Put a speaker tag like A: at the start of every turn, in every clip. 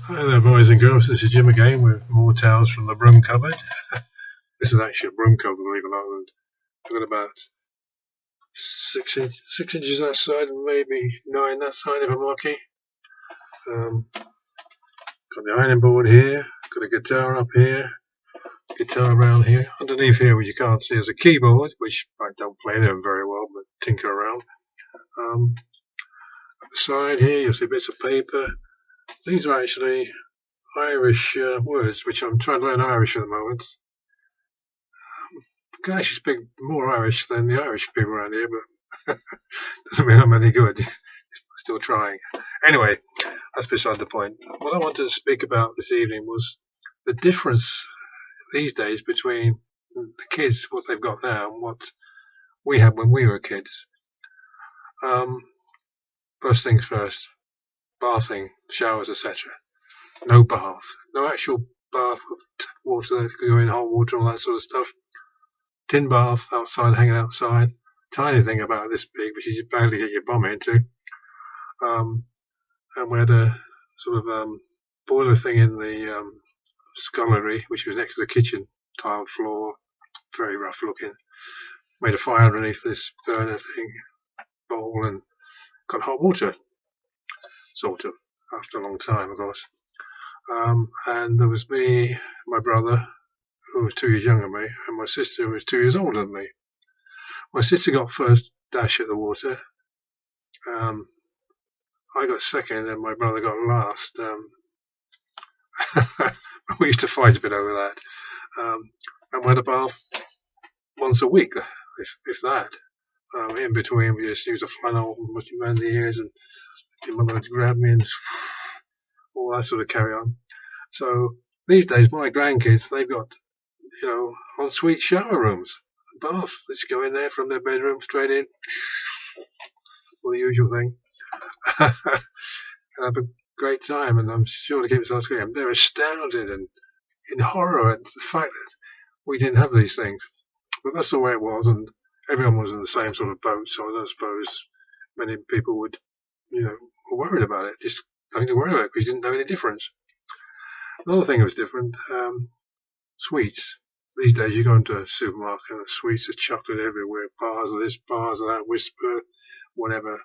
A: Hi there, boys and girls. This is Jim again with more tales from the broom cupboard. This is actually a broom cupboard, believe it or not. I've got about 6 inches that side and maybe 9 that side if I'm lucky. Got the ironing board here, got a guitar up here, guitar around here. Underneath here, which you can't see, is a keyboard, which I don't play them very well, but tinker around. At the side here, you'll see bits of paper. These are actually Irish words, which I'm trying to learn Irish at the moment. I can actually speak more Irish than the Irish people around here, but doesn't mean I'm any good. Still trying. Anyway, that's beside the point. What I wanted to speak about this evening was the difference these days between the kids, what they've got now, and what we had when we were kids. First things first, bathing, showers, etc. No bath, no actual bath with water that could go in, hot water, all that sort of stuff. Tin bath outside, hanging outside. Tiny thing about this big, which you barely get your bum into. And we had a sort of boiler thing in the scullery, which was next to the kitchen, tiled floor, very rough looking. Made a fire underneath this burner thing, bowl, and got hot water, sort of, after a long time, of course. And there was me, my brother, who was 2 years younger than me, and my sister, who was 2 years older than me. My sister got first dash at the water. I got second, and my brother got last. We used to fight a bit over that. And we had a bath once a week, if that. In between, we just used a flannel and put it around the ears, and your mother would grab me and all that sort of carry on. So these days, my grandkids, they've got, ensuite shower rooms, bath. Let's go in there from their bedroom straight in, all the usual thing, and have a great time. And I'm sure to keep us on screen, they're astounded and in horror at the fact that we didn't have these things. But that's the way it was, and everyone was in the same sort of boat. So I don't suppose many people would, were worried about it. Just don't worry about it because you didn't know any difference. Another thing that was different, sweets. These days you go into a supermarket and the sweets are chocolate everywhere, bars of this, bars of that, Whisper, whatever,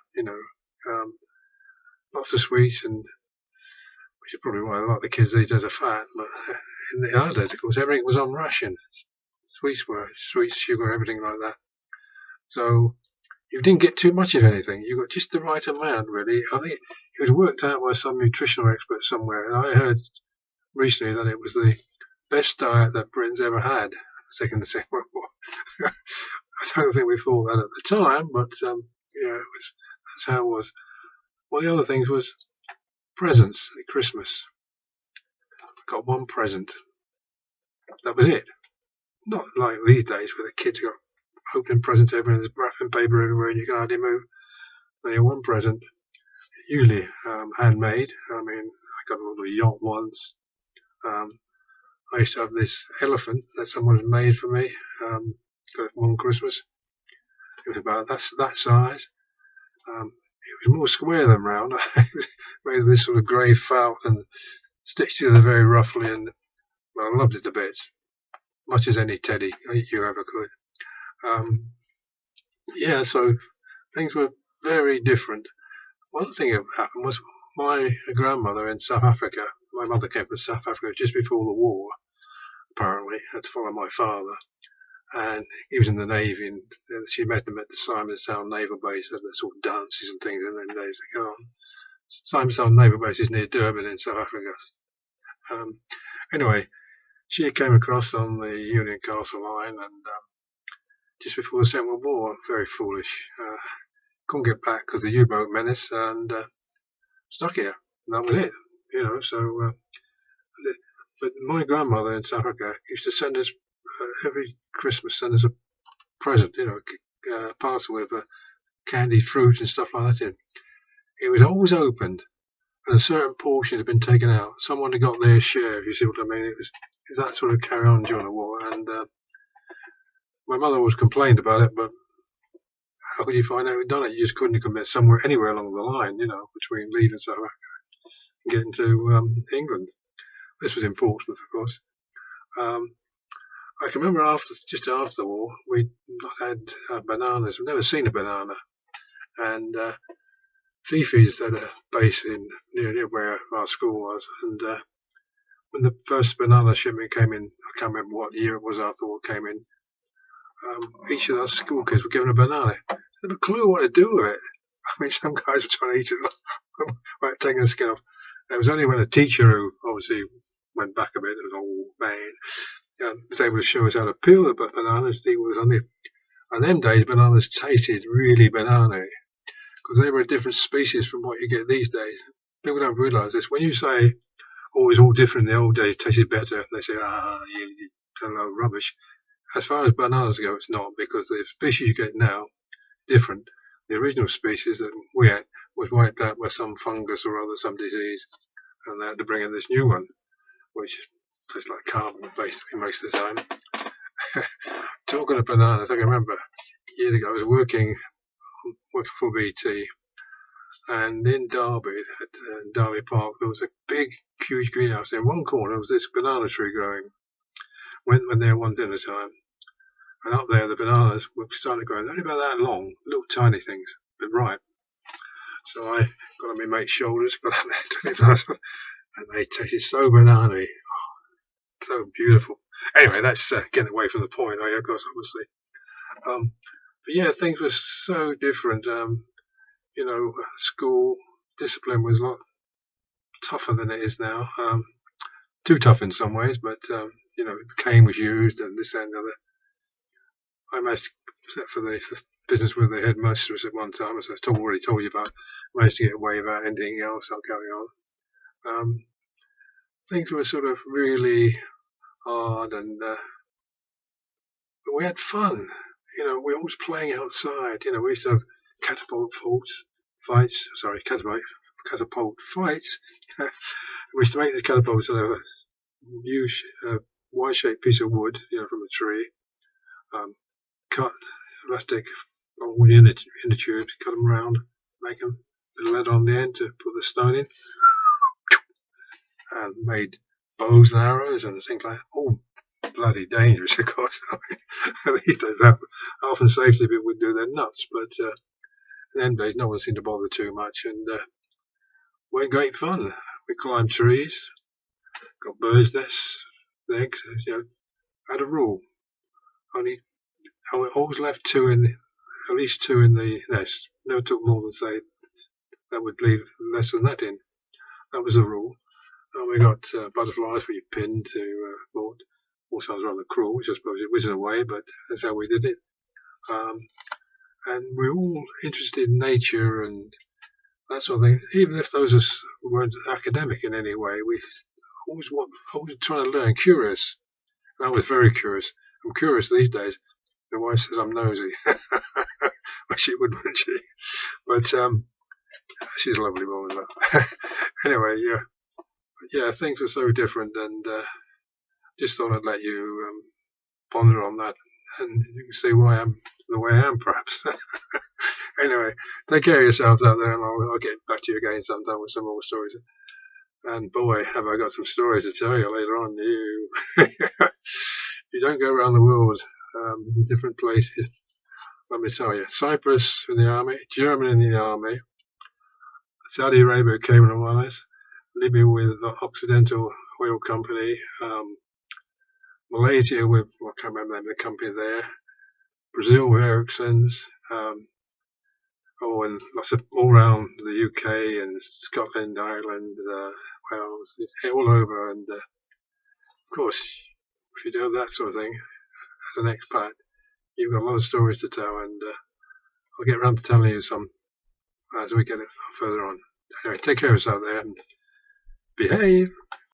A: lots of sweets, and which is probably why a lot of the kids these days are fat. But in the old days, of course, everything was on ration. Sweets, sugar, everything like that. So you didn't get too much of anything. You got just the right amount, really. I think it was worked out by some nutritional expert somewhere, and I heard recently that it was the best diet that Britain's ever had. Second World War. I don't think we thought that at the time, but that's how it was. One of the other things was presents at Christmas. I got one present. That was it. Not like these days where the kids got opening presents everywhere, there's wrapping paper everywhere, and you can hardly move. Only one present, usually handmade. I mean, I got a little yacht once. I used to have this elephant that someone had made for me. Got it one Christmas. It was about that size. It was more square than round. It was made of this sort of grey felt and stitched together very roughly, and I loved it to bits, much as any teddy you ever could. So things were very different. One thing that happened was my grandmother in South Africa. My mother came from South Africa just before the war, apparently, had to follow my father. And he was in the Navy, and she met him at the Simonstown Naval Base. They had sort of dances and things in them days to go on. Simonstown Naval Base is near Durban in South Africa. Anyway, she came across on the Union Castle line, and just before the Second World War, very foolish. Couldn't get back because the U-boat menace, and stuck here. And that was it, but my grandmother in South Africa used to send us every Christmas, send us a present, a parcel with candied fruit and stuff like that in. It was always opened, and a certain portion had been taken out. Someone had got their share, if you see what I mean. It was that sort of carry on during the war, and my mother always complained about it, but how could you find out who'd done it? You just couldn't have come somewhere, anywhere along the line, between leaving South Africa. and getting to England. This was in Portsmouth, of course. I can remember just after the war, we'd not had bananas. We'd never seen a banana. And Fifi's had a base near where our school was. And when the first banana shipment came in, I can't remember what year it was after the war came in, each of those school kids were given a banana. They had a clue what to do with it. I mean, some guys were trying to eat it, like taking the skin off. And it was only when a teacher who obviously went back a bit, it was an old man, was able to show us how to peel the bananas. He was only, on them days, bananas tasted really banana-y because they were a different species from what you get these days. People don't realise this. When you say, oh, it's all different in the old days, tasted better, they say, you tell no rubbish. As far as bananas go, it's not, because the species you get now, different. The original species that we had was wiped out by some fungus or other, some disease, and they had to bring in this new one, which tastes like carbon basically most of the time. Talking of bananas, I can remember years ago I was working for BT, and in Derby, at Derby Park, there was a big, huge greenhouse. In one corner was this banana tree growing. Went there one dinner time, and up there the bananas were starting to grow. They're only about that long, little tiny things, but ripe. So I got on my mate's shoulders, got up there, and they tasted so banana-y. Oh, so beautiful. Anyway, that's getting away from the point, of course, obviously. But yeah, things were so different. School discipline was a lot tougher than it is now. Too tough in some ways, but the cane was used and this and the other. I managed, except for the business with the headmistress at one time, as I've already told you about, managed to get away without anything else going on. Things were sort of really hard, but we had fun. We were always playing outside. We used to have catapult fights. We used to make these catapults out of a huge Y-shaped piece of wood, from a tree. Cut elastic all in the tubes, cut them round, make them with lead on the end to put the stone in, and made bows and arrows and things like that. All bloody dangerous, of course. I mean, these days, health and safety people would do their nuts, but in them days, no one seemed to bother too much, and we had great fun. We climbed trees, got birds' nests, eggs. Had a rule: I always left at least two in the nest. Never took more than, say, that would leave less than that in. That was the rule. And we got butterflies we pinned to board. Also, I was rather cruel, which I suppose it was in a way, but that's how we did it. And we're all interested in nature and that sort of thing. Even if those weren't academic in any way, we always trying to learn, curious. And I was very curious. I'm curious these days. My wife says I'm nosy. Well, she would, wouldn't she? But she's a lovely woman. Anyway, yeah, things were so different, and just thought I'd let you ponder on that, and you can see why I'm the way I am, perhaps. Anyway, take care of yourselves out there, and I'll get back to you again sometime with some more stories. And boy, have I got some stories to tell you later on. You don't go around the world in different places. Let me tell you, Cyprus in the army, Germany in the army, Saudi Arabia, Cayman Islands, Libya with the Occidental Oil Company, Malaysia with, I can't remember the name of the company there, Brazil with Ericsson's, and lots of all around the UK and Scotland, Ireland, Wales, all over. And of course, if you do that sort of thing as an expat, you've got a lot of stories to tell, and I'll get around to telling you some as we get further on. Anyway, take care of yourself there and behave.